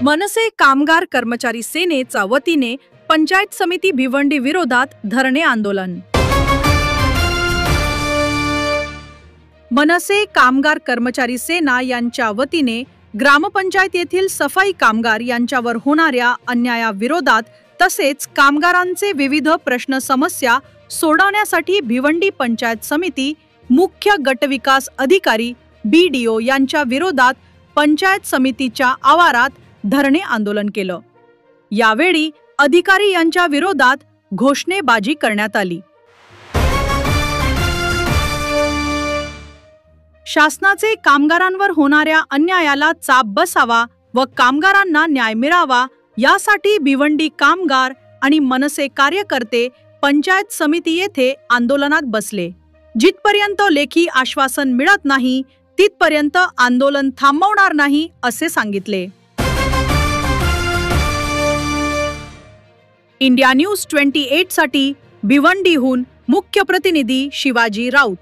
मनसे कामगार कर्मचारी सेनेच्या वतीने पंचायत समिती भिवंडी विरोधात धरणे आंदोलन। मनसे कामगार कर्मचारी सेना यांच्या वतीने ग्रामपंचायत येथील सफाई कामगार यांच्यावर होणाऱ्या अन्यायाविरोधात तसेच कामगारांचे विविध प्रश्न समस्या सोडवण्यासाठी भिवंडी पंचायत समिती मुख्य गटविकास अधिकारी BDO यांच्या विरोधात पंचायत समितीच्या आवारात धरणे आंदोलन केलं। यावेळी अधिकारी यांच्या विरोधात घोषणेबाजी करण्यात आली। शासनाचे कामगारांवर होणाऱ्या अन्यायाला चाप बसावा व कामगारांना न्याय मिळावा यासाठी भिवंडी कामगार आणि मनसे कार्यकर्ते पंचायत समिती येथे आंदोलनात बसले। जिथपर्यंत लेखी आश्वासन मिळत नाही तिथपर्यंत आंदोलन थांबवणार नाही असे सांगितले। इंडिया न्यूज 28 साठी भिवंडीहून मुख्य प्रतिनिधी शिवाजी राऊत।